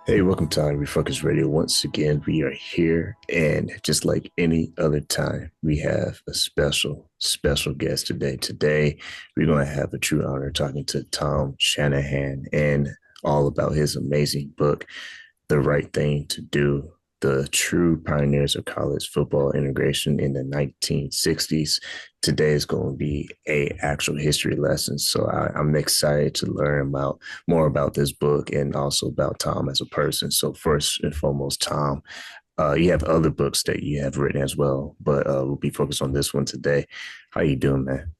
Hey, welcome to Refocus Radio. Once again, we are here, and just like any other time, we have a special guest today. Today, we're going to have a true honor talking to Tom Shanahan and all about his amazing book, The Right Thing to Do, the true pioneers of college football integration in the 1960s. Today is going to be a actual history lesson. So I'm excited to learn about more about this book and also about Tom as a person. So first and foremost, Tom, you have other books that you have written as well, but we'll be focused on this one today. How you doing, man?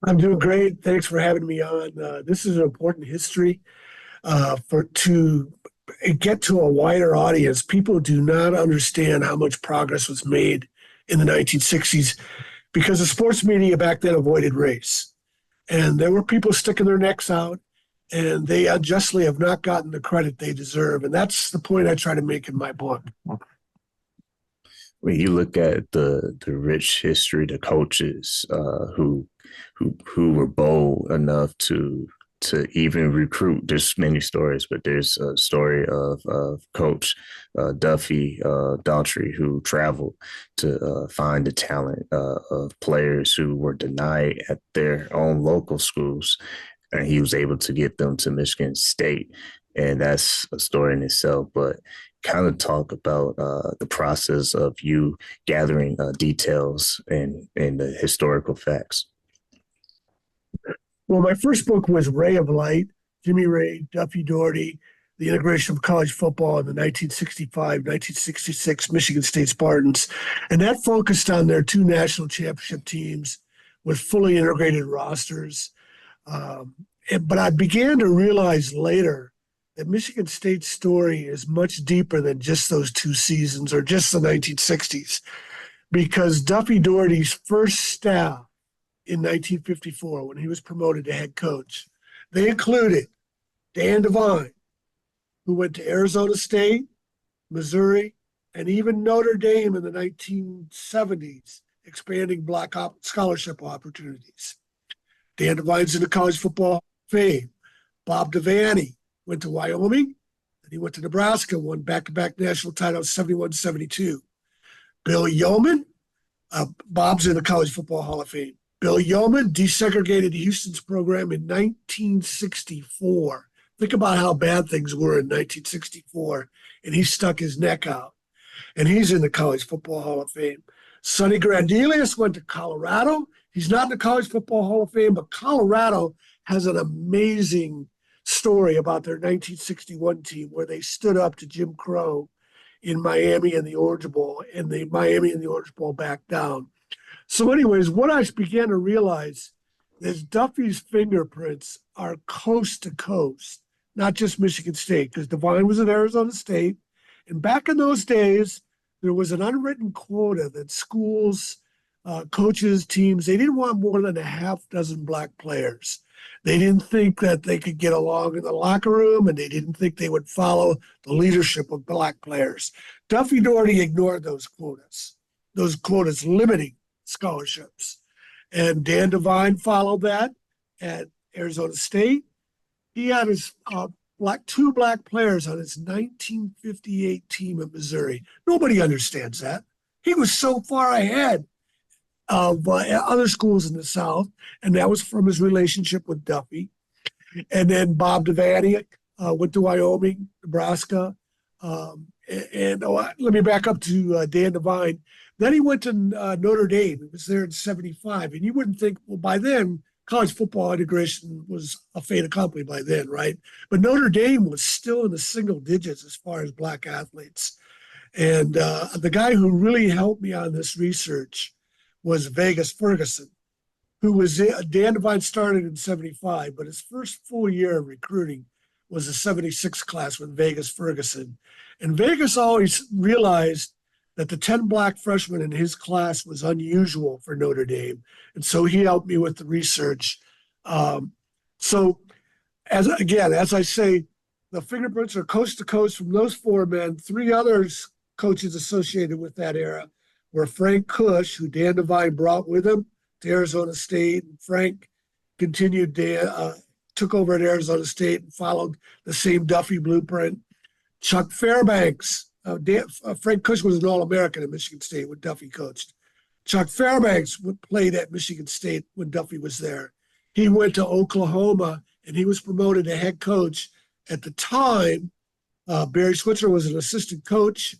I'm doing great. Thanks for having me on. This is an important history for to get to a wider audience. People do not understand how much progress was made in the 1960s because the sports media back then avoided race, and there were people sticking their necks out, and they unjustly have not gotten the credit they deserve. And that's the point I try to make in my book. When you look at the rich history, the coaches who were bold enough to even recruit. There's many stories, but there's a story of Coach Duffy Daughtry who traveled to find the talent of players who were denied at their own local schools, and he was able to get them to Michigan State, and that's a story in itself. But kind of talk about the process of you gathering details and the historical facts. Well, my first book was Ray of Light, Jimmy Ray, Duffy Daugherty, the integration of college football in the 1965-1966 Michigan State Spartans. And that focused on their two national championship teams with fully integrated rosters. But I began to realize later that Michigan State's story is much deeper than just those two seasons or just the 1960s, because Duffy Daugherty's first staff in 1954 when he was promoted to head coach. They included Dan Devine, who went to Arizona State, Missouri, and even Notre Dame in the 1970s, expanding black scholarship opportunities. Dan Devine's in the College Football Fame. Bob Devaney went to Wyoming, and he went to Nebraska, won back-to-back national titles 71-72. Bill Yeoman, Bob's in the College Football Hall of Fame. Bill Yeoman desegregated Houston's program in 1964. Think about how bad things were in 1964, and he stuck his neck out. And he's in the College Football Hall of Fame. Sonny Grandelius went to Colorado. He's not in the College Football Hall of Fame, but Colorado has an amazing story about their 1961 team where they stood up to Jim Crow in Miami and the Orange Bowl, and the Miami and the Orange Bowl backed down. So anyways, what I began to realize is Duffy's fingerprints are coast to coast, not just Michigan State, because Devine was at Arizona State. And back in those days, there was an unwritten quota that schools, coaches, teams, they didn't want more than a half dozen black players. They didn't think that they could get along in the locker room, and they didn't think they would follow the leadership of black players. Duffy Daugherty ignored those quotas limiting scholarships. And Dan Devine followed that at Arizona State. He had his two black players on his 1958 team at Missouri. Nobody understands that. He was so far ahead of other schools in the South, and that was from his relationship with Duffy. And then Bob Devaney went to Wyoming, Nebraska. Let me back up to Dan Devine. Then he went to Notre Dame. He was there in 75. And you wouldn't think, well, by then, college football integration was a fait accompli by then, right? But Notre Dame was still in the single digits as far as black athletes. And the guy who really helped me on this research was Vegas Ferguson, who was Dan Devine started in 75, but his first full year of recruiting was the 76 class with Vegas Ferguson. And Vegas always realized that the 10 black freshmen in his class was unusual for Notre Dame. And so he helped me with the research. So as I say, the fingerprints are coast to coast from those four men. Three others coaches associated with that era were Frank Cush, who Dan Devine brought with him to Arizona State. And Frank continued took over at Arizona State and followed the same Duffy blueprint. Chuck Fairbanks, Frank Cush was an All-American at Michigan State when Duffy coached. Chuck Fairbanks played at Michigan State when Duffy was there. He went to Oklahoma and he was promoted to head coach. At the time, Barry Switzer was an assistant coach,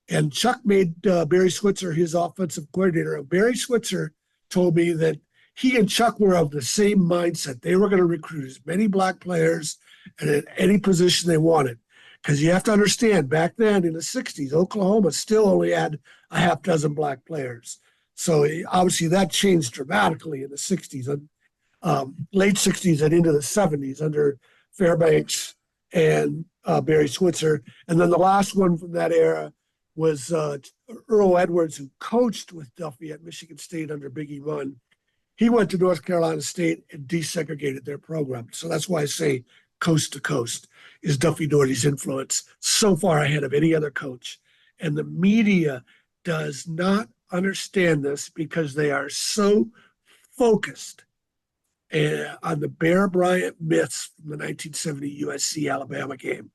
and Chuck made Barry Switzer his offensive coordinator. And Barry Switzer told me that he and Chuck were of the same mindset. They were going to recruit as many black players and at any position they wanted. Because you have to understand, back then in the 60s, Oklahoma still only had a half dozen black players. So obviously that changed dramatically in the 60s, late 60s and into the 70s under Fairbanks and Barry Switzer. And then the last one from that era was Earl Edwards, who coached with Duffy at Michigan State under Biggie Munn. He went to North Carolina State and desegregated their program. So that's why I say coast to coast is Duffy Daugherty's influence so far ahead of any other coach. And the media does not understand this because they are so focused on the Bear Bryant myths from the 1970 USC-Alabama game.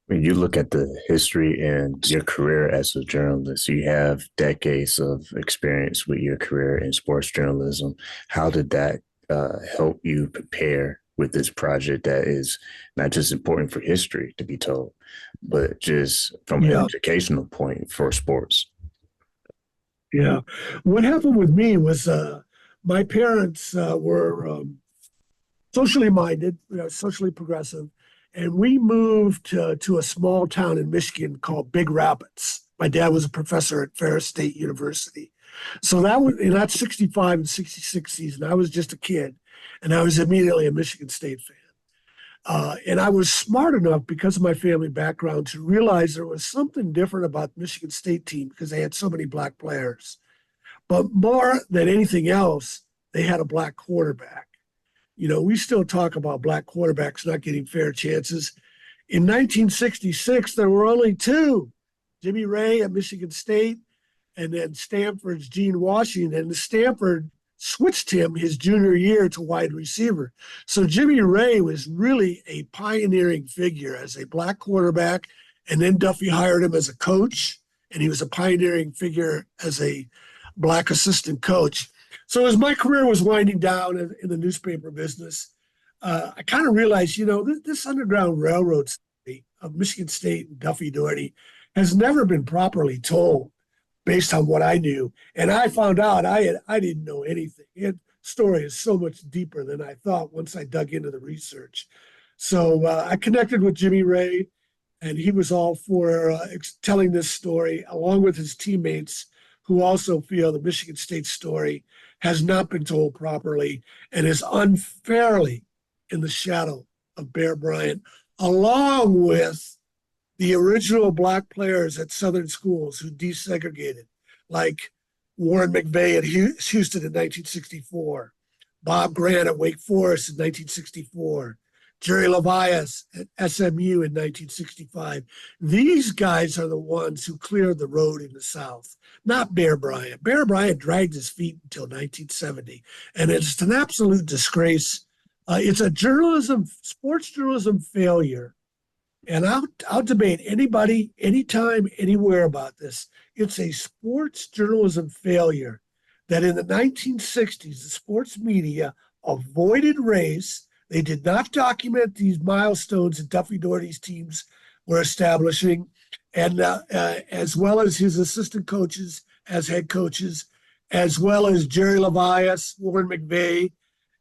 When you look at the history and your career as a journalist, you have decades of experience with your career in sports journalism. How did that help you prepare with this project that is not just important for history to be told, but just from an educational point for sports? Yeah. What happened with me was my parents were socially minded, socially progressive, and we moved to a small town in Michigan called Big Rapids. My dad was a professor at Ferris State University. So that was in that 65 and 66 season, I was just a kid, and I was immediately a Michigan State fan. And I was smart enough because of my family background to realize there was something different about the Michigan State team because they had so many black players. But more than anything else, they had a black quarterback. We still talk about black quarterbacks not getting fair chances. In 1966, there were only two, Jimmy Ray at Michigan State and then Stanford's Gene Washington. And Stanford switched him his junior year to wide receiver. So Jimmy Ray was really a pioneering figure as a black quarterback. And then Duffy hired him as a coach, and he was a pioneering figure as a black assistant coach. So as my career was winding down in the newspaper business, I kind of realized, this Underground Railroad story of Michigan State and Duffy Daugherty has never been properly told based on what I knew. And I found out I didn't know anything. The story is so much deeper than I thought once I dug into the research. So I connected with Jimmy Ray, and he was all for telling this story along with his teammates who also feel the Michigan State story has not been told properly and is unfairly in the shadow of Bear Bryant, along with the original black players at Southern schools who desegregated, like Warren McVeigh at Houston in 1964, Bob Grant at Wake Forest in 1964, Jerry Levias at SMU in 1965. These guys are the ones who cleared the road in the South, not Bear Bryant. Bear Bryant dragged his feet until 1970, and it's an absolute disgrace. It's a sports journalism failure, and I'll debate anybody, anytime, anywhere about this. It's a sports journalism failure that in the 1960s, the sports media avoided race. They did not document these milestones that Duffy Daugherty's teams were establishing, and as well as his assistant coaches as head coaches, as well as Jerry Levias, Warren McVeigh,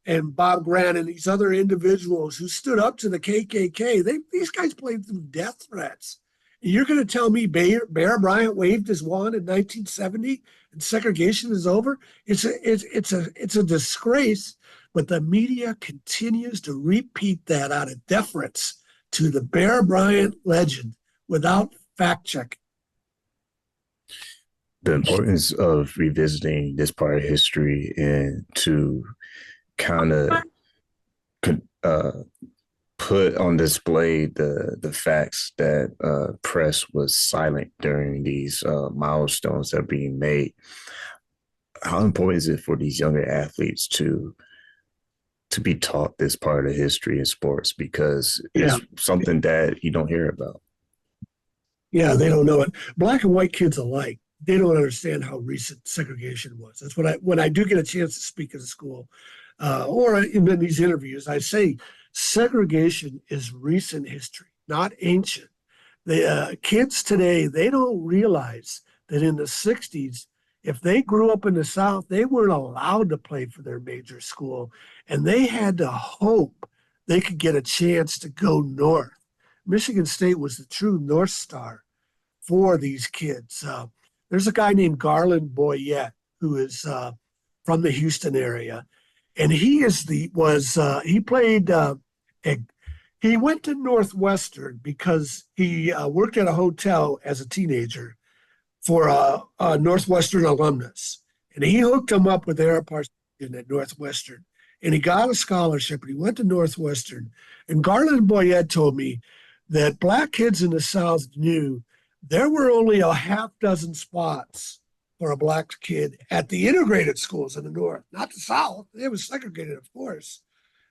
and Bob Grant, and these other individuals who stood up to the KKK. These guys played through death threats. And you're going to tell me Bear Bryant waved his wand in 1970 and segregation is over? It's a disgrace. But the media continues to repeat that out of deference to the Bear Bryant legend without fact checking. The importance of revisiting this part of history and to kind of put on display the facts that press was silent during these milestones that are being made. How important is it for these younger athletes to to be taught this part of history in sports because Yeah. it's something that you don't hear about. Yeah, they don't know it. Black and white kids alike, they don't understand how recent segregation was. That's what when I do get a chance to speak at a school or in these interviews, I say segregation is recent history, not ancient. The kids today, they don't realize that in the 60s, if they grew up in the South, they weren't allowed to play for their major school, and they had to hope they could get a chance to go north. Michigan State was the true North Star for these kids. There's a guy named Garland Boyette who is from the Houston area, and he played. He went to Northwestern because he worked at a hotel as a teenager for a Northwestern alumnus, and he hooked him up with Ara Parsons at Northwestern, and he got a scholarship, and he went to Northwestern. And Garland Boyette told me that black kids in the South knew there were only a half dozen spots for a black kid at the integrated schools in the North, not the South. It was segregated, of course.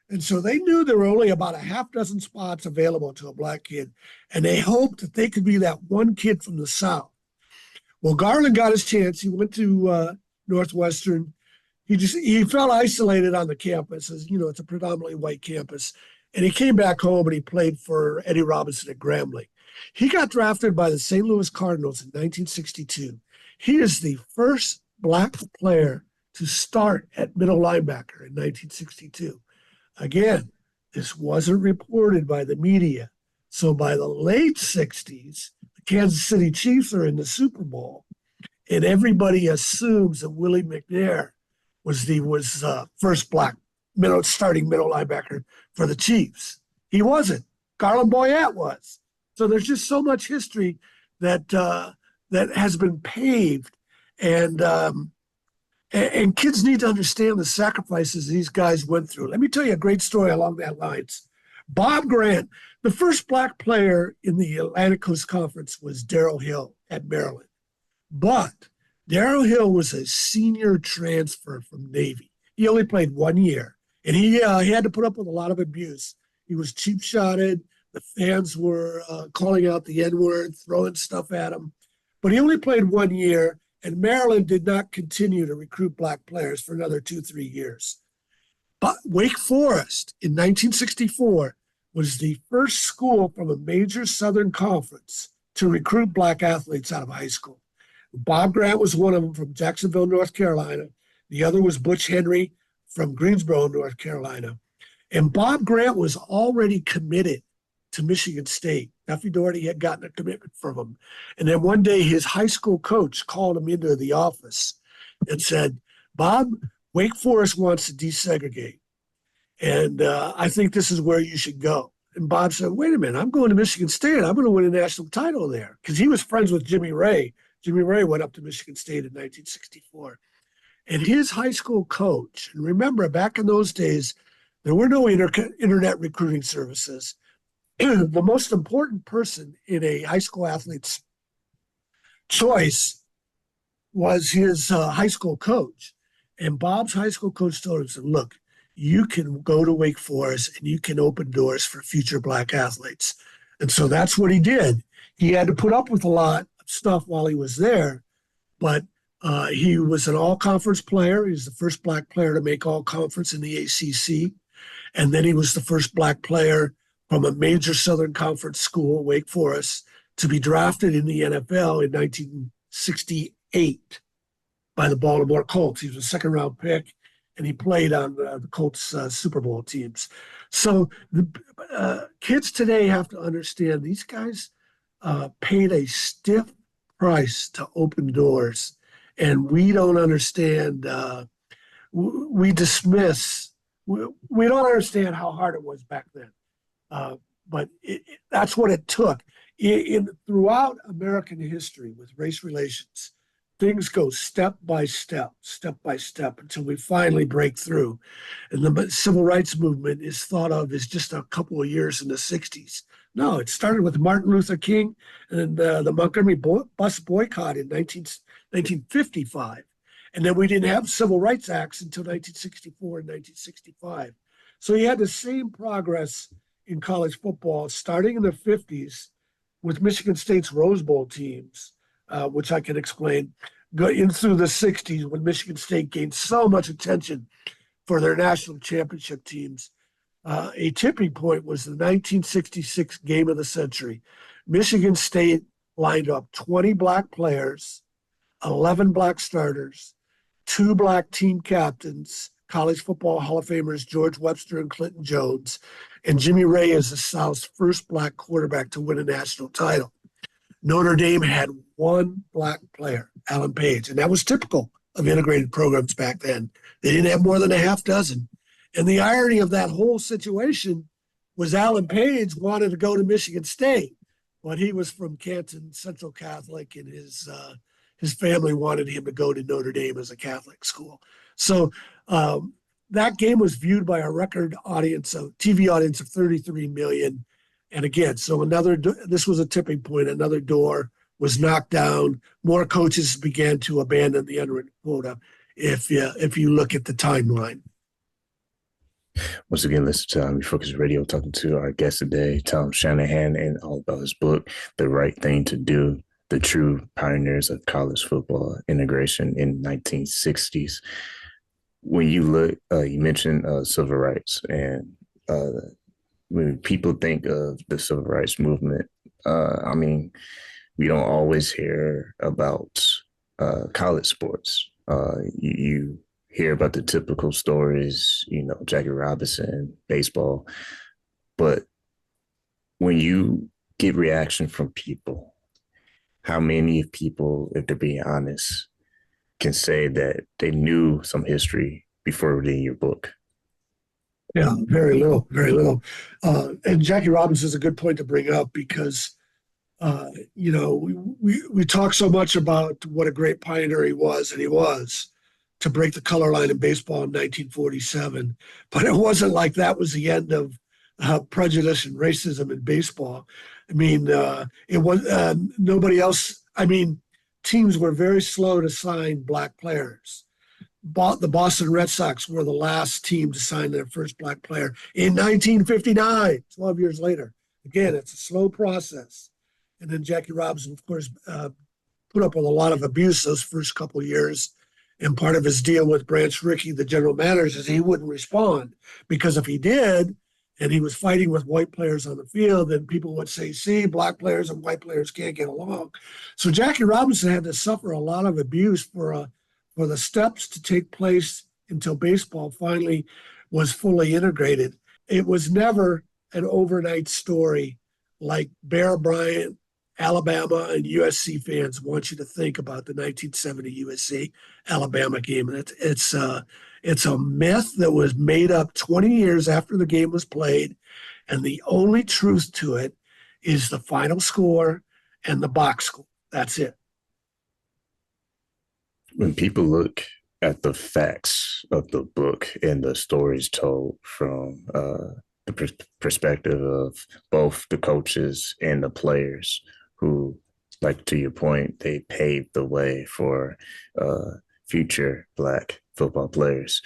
And so they knew there were only about a half dozen spots available to a black kid, and they hoped that they could be that one kid from the South. Well, Garland got his chance. He went to Northwestern. He felt isolated on the campus, as you know, it's a predominantly white campus. And he came back home and he played for Eddie Robinson at Grambling. He got drafted by the St. Louis Cardinals in 1962. He is the first black player to start at middle linebacker in 1962. Again, this wasn't reported by the media. So by the late 60s, the Kansas City Chiefs are in the Super Bowl, and everybody assumes that Willie McNair was the first black starting middle linebacker for the Chiefs. He wasn't. Garland Boyette was. So there's just so much history that that has been paved, and kids need to understand the sacrifices these guys went through. Let me tell you a great story along that lines. Bob Grant, the first black player in the Atlantic Coast Conference was Darrell Hill at Maryland. But Darrell Hill was a senior transfer from Navy. He only played 1 year, and he had to put up with a lot of abuse. He was cheap-shotted. The fans were calling out the N-word, throwing stuff at him. But he only played 1 year, and Maryland did not continue to recruit black players for another 2-3 years. But Wake Forest in 1964 was the first school from a major Southern conference to recruit black athletes out of high school. Bob Grant was one of them from Jacksonville, North Carolina. The other was Butch Henry from Greensboro, North Carolina. And Bob Grant was already committed to Michigan State. Duffy Doherty had gotten a commitment from him. And then one day his high school coach called him into the office and said, Bob, Wake Forest wants to desegregate. And I think this is where you should go. And Bob said, wait a minute, I'm going to Michigan State. I'm going to win a national title there. Because he was friends with Jimmy Ray. Jimmy Ray went up to Michigan State in 1964. And his high school coach, and remember, back in those days, there were no internet recruiting services. The most important person in a high school athlete's choice was his high school coach. And Bob's high school coach told him, said, look, you can go to Wake Forest and you can open doors for future black athletes. And so that's what he did. He had to put up with a lot of stuff while he was there, but he was an all-conference player. He was the first black player to make all-conference in the ACC. And then he was the first black player from a major Southern Conference school, Wake Forest, to be drafted in the NFL in 1968 by the Baltimore Colts. He was a second-round pick, and he played on the Colts Super Bowl teams. So the kids today have to understand these guys paid a stiff price to open doors, and we don't understand. We dismiss. We don't understand how hard it was back then. But that's what it took. Throughout American history with race relations, things go step by step, until we finally break through. And the civil rights movement is thought of as just a couple of years in the 60s. No, it started with Martin Luther King and the Montgomery bus boycott in 1955. And then we didn't have civil rights acts until 1964 and 1965. So you had the same progress in college football starting in the 50s with Michigan State's Rose Bowl teams, which I can explain, go in through the 60s when Michigan State gained so much attention for their national championship teams. A tipping point was the 1966 game of the century. Michigan State lined up 20 black players, 11 black starters, two black team captains, college football Hall of Famers George Webster and Clinton Jones, and Jimmy Ray is the South's first black quarterback to win a national title. Notre Dame had one black player, Alan Page, and that was typical of integrated programs back then. They didn't have more than a half dozen. And the irony of that whole situation was Alan Page wanted to go to Michigan State, but he was from Canton Central Catholic, and his family wanted him to go to Notre Dame as a Catholic school. So that game was viewed by a record audience, a TV audience of 33 million. And again, so this was a tipping point. Another door was knocked down. More coaches began to abandon the unwritten quota. If you look at the timeline. Once again, listen to We Focus Radio, talking to our guest today, Tom Shanahan, and all about his book, The Right Thing to Do, The True Pioneers of College Football Integration in 1960s. When you look, you mentioned civil rights, and when people think of the civil rights movement, I mean, we don't always hear about college sports. You hear about the typical stories, Jackie Robinson, baseball. But when you get reaction from people, how many people, if they're being honest, can say that they knew some history before reading your book? Yeah, very little, very little. And Jackie Robinson is a good point to bring up because, we talk so much about what a great pioneer he was, and he was, to break the color line in baseball in 1947. But it wasn't like that was the end of prejudice and racism in baseball. I mean, it was nobody else. I mean, teams were very slow to sign black players. The Boston Red Sox were the last team to sign their first black player in 1959, 12 years later. Again, it's a slow process. And then Jackie Robinson, of course, put up with a lot of abuse those first couple of years. And part of his deal with Branch Rickey, the general manager, is he wouldn't respond, because if he did, and he was fighting with white players on the field, then people would say, see, black players and white players can't get along. So Jackie Robinson had to suffer a lot of abuse for the steps to take place until baseball finally was fully integrated. It was never an overnight story like Bear Bryant, Alabama, and USC fans want you to think about the 1970 USC Alabama game. And it's a myth that was made up 20 years after the game was played, and the only truth to it is the final score and the box score. That's it. When people look at the facts of the book and the stories told from the perspective of both the coaches and the players, who, like to your point, they paved the way for future Black football players.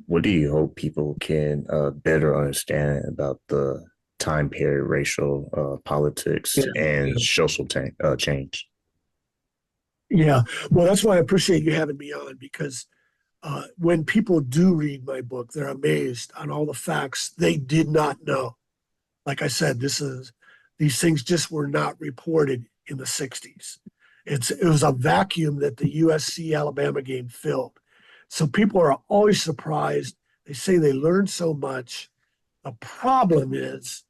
What do you hope people can better understand about the time period, racial politics, and social change? Yeah, well, that's why I appreciate you having me on, because when people do read my book, they're amazed on all the facts they did not know. Like I said, these things just were not reported in the 60s. It was a vacuum that the USC Alabama game filled. So people are always surprised. They say they learned so much. The problem is,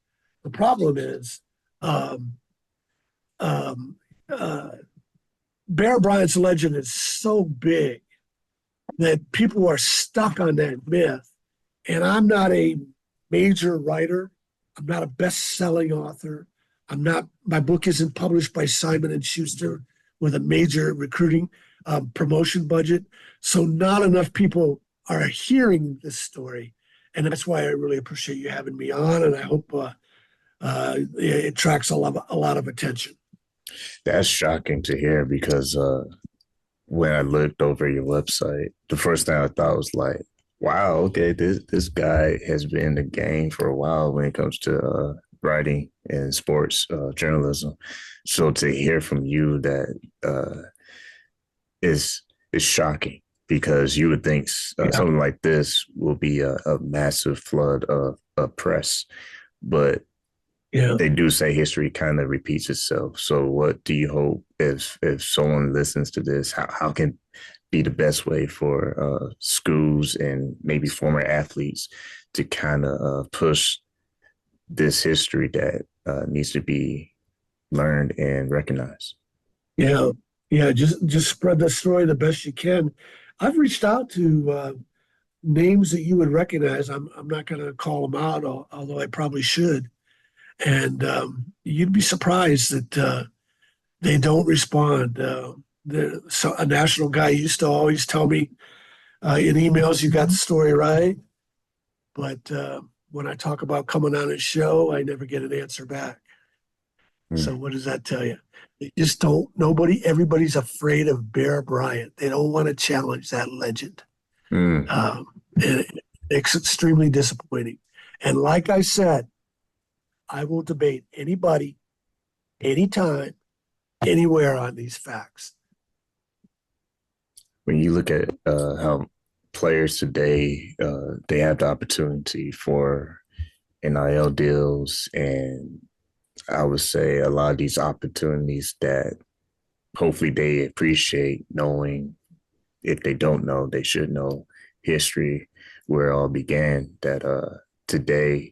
Bear Bryant's legend is so big that people are stuck on that myth. And I'm not a major writer. I'm not a best-selling author. My book isn't published by Simon & Schuster with a major recruiting promotion budget. So not enough people are hearing this story. And that's why I really appreciate you having me on. And I hope it attracts a lot of attention. That's shocking to hear, because when I looked over your website, the first thing I thought was like, Wow. Okay. This guy has been in the game for a while when it comes to writing and sports journalism. So to hear from you that is is shocking because you would think Yeah. something like this will be a massive flood of press, but Yeah. they do say history kind of repeats itself. So what do you hope if someone listens to this, how can be the best way for schools and maybe former athletes to kind of push this history that needs to be learned and recognized? Yeah. Yeah. Just spread the story the best you can. I've reached out to names that you would recognize. I'm not going to call them out, although I probably should. And you'd be surprised that they don't respond. So a national guy used to always tell me in emails, "You got the story right," but when I talk about coming on his show, I never get an answer back. Mm, So what does that tell you? They just don't. Everybody's afraid of Bear Bryant. They don't want to challenge that legend. mm. And it's extremely disappointing. And like I said, I will debate anybody, anytime, anywhere on these facts. When you look at how players today they have the opportunity for NIL deals, and I would say a lot of these opportunities that hopefully they appreciate knowing. If they don't know, they should know history, where it all began. That today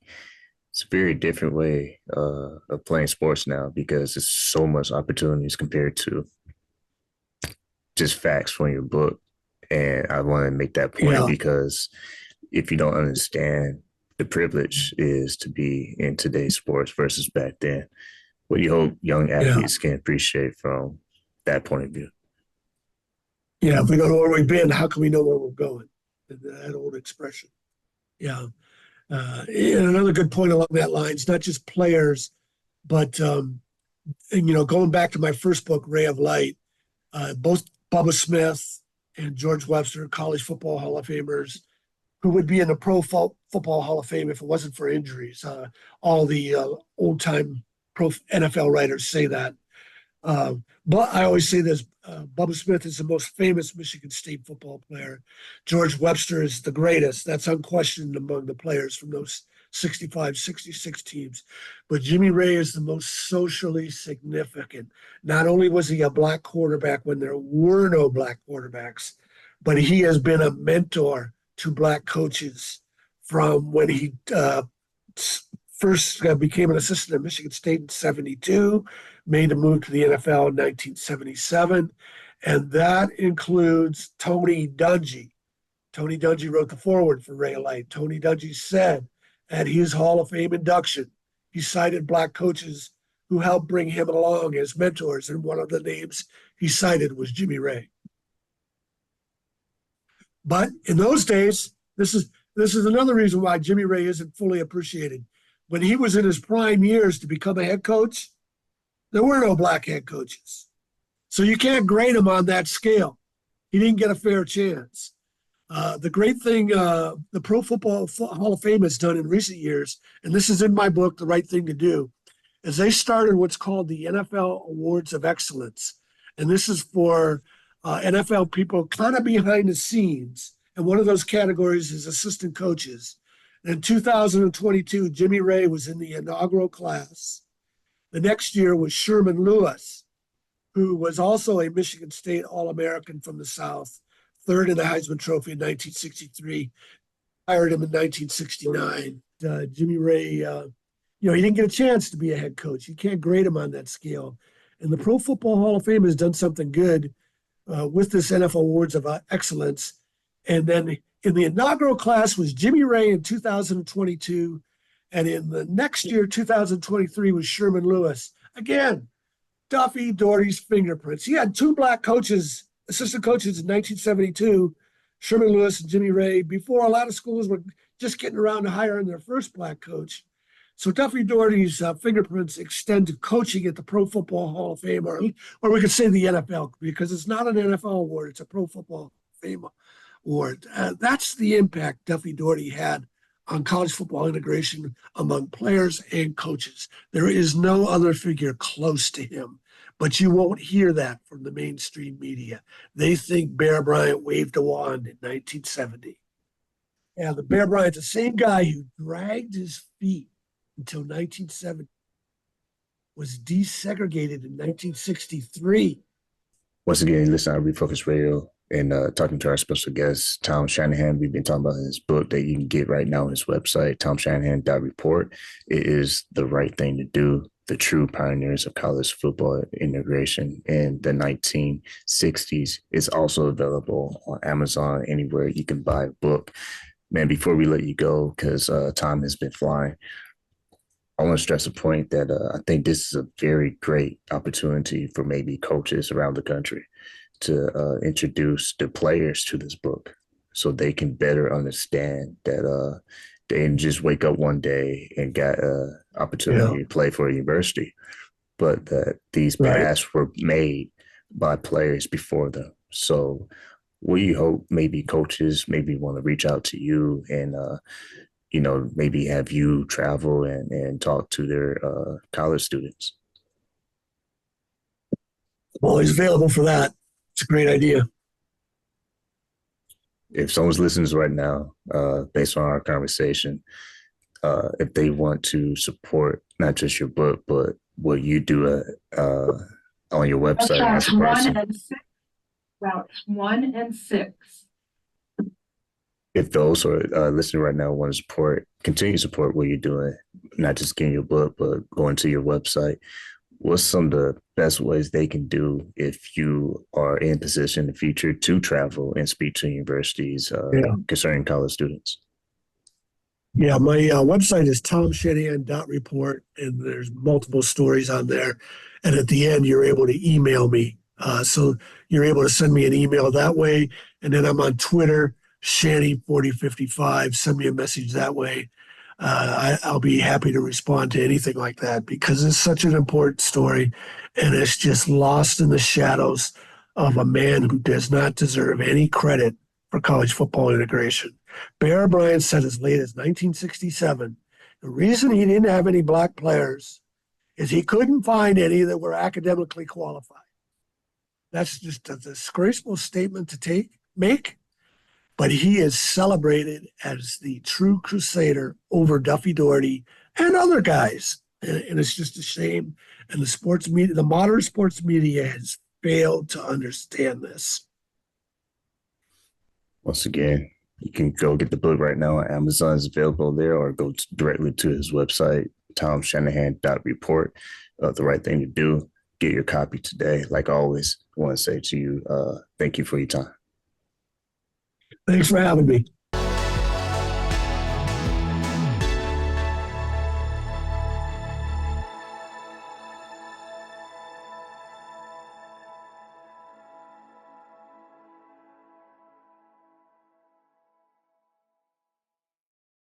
it's a very different way of playing sports now because there's so much opportunities compared to just facts from your book. And I want to make that point Yeah, because if you don't understand the privilege is to be in today's sports versus back then, what do you hope young yeah, athletes can appreciate from that point of view? yeah. If we don't know where we've been, how can we know where we're going? That old expression. Yeah. And another good point along that line, it's not just players, but going back to my first book, Ray of Light, both Bubba Smith and George Webster, college football Hall of Famers, who would be in the Football Hall of Fame if it wasn't for injuries. All the old time pro NFL writers say that. But I always say this: Bubba Smith is the most famous Michigan State football player. George Webster is the greatest. That's unquestioned among the players from those 65, 66 teams. But Jimmy Ray is the most socially significant. Not only was he a black quarterback when there were no black quarterbacks, but he has been a mentor to black coaches from when he first became an assistant at Michigan State in 72, made a move to the NFL in 1977. And that includes Tony Dungy. Tony Dungy wrote the foreword for Ray of Light. Tony Dungy said at his Hall of Fame induction, he cited black coaches who helped bring him along as mentors. And one of the names he cited was Jimmy Ray. But in those days, this is another reason why Jimmy Ray isn't fully appreciated. When he was in his prime years to become a head coach, there were no black head coaches. So you can't grade him on that scale. He didn't get a fair chance. The great thing the Pro Football Hall of Fame has done in recent years, and this is in my book, The Right Thing to Do, is they started what's called the NFL Awards of Excellence. And this is for NFL people kind of behind the scenes. And one of those categories is assistant coaches. In 2022, Jimmy Ray was in the inaugural class. The next year was Sherman Lewis, who was also a Michigan State All-American from the South, third in the Heisman Trophy in 1963, hired him in 1969. Jimmy Ray, he didn't get a chance to be a head coach. You can't grade him on that scale. And the Pro Football Hall of Fame has done something good with this NFL Awards of Excellence. And then in the inaugural class was Jimmy Ray in 2022. And in the next year, 2023, was Sherman Lewis. Again, Duffy Daugherty's fingerprints. He had two black coaches, assistant coaches in 1972, Sherman Lewis and Jimmy Ray, before a lot of schools were just getting around to hiring their first black coach. So Duffy Daugherty's fingerprints extend to coaching at the Pro Football Hall of Fame, or we could say the NFL, because it's not an NFL award, it's a Pro Football Fame Award. That's the impact Duffy Daugherty had on college football integration among players and coaches. There is no other figure close to him, but you won't hear that from the mainstream media. They think Bear Bryant waved a wand in 1970. Yeah, the Bear Bryant's the same guy who dragged his feet until 1970, was desegregated in 1963. Once again, listen to Refocus Radio and talking to our special guest, Tom Shanahan. We've been talking about his book that you can get right now on his website, tomshanahan.report. It is the right thing to do. The true pioneers of college football integration in the 1960s. It's also available on Amazon, anywhere you can buy a book. Man, before we let you go, because time has been flying, I want to stress a point that I think this is a very great opportunity for maybe coaches around the country to introduce the players to this book so they can better understand that they didn't just wake up one day and got an opportunity to play for a university, but that these paths were made by players before them. So we hope maybe coaches maybe want to reach out to you and maybe have you travel and talk to their college students. I'm always available for that. It's a great idea. If someone's listening right now, based on our conversation, if they want to support not just your book, but what you do on your website. That's routes 1 and 6. If those who are listening right now want to continue to support what you're doing, not just getting your book, but going to your website, what's some of the best ways they can do if you are in position in the future to travel and speak to universities concerning college students? Yeah, my website is tomshanahan.report, and there's multiple stories on there. And at the end, you're able to email me. So you're able to send me an email that way. And then I'm on Twitter, Shanny4055. Send me a message that way. I'll be happy to respond to anything like that because it's such an important story, and it's just lost in the shadows of a man who does not deserve any credit for college football integration. Bear Bryant said as late as 1967, the reason he didn't have any black players is he couldn't find any that were academically qualified. That's just a disgraceful statement to make. But he is celebrated as the true crusader over Duffy Daugherty and other guys. And it's just a shame. And the sports media, the modern sports media has failed to understand this. Once again, you can go get the book right now on Amazon. It's available there, or go directly to his website, tomshanahan.report. The right thing to do, get your copy today. Like always, I want to say to you, thank you for your time. Thanks for having me.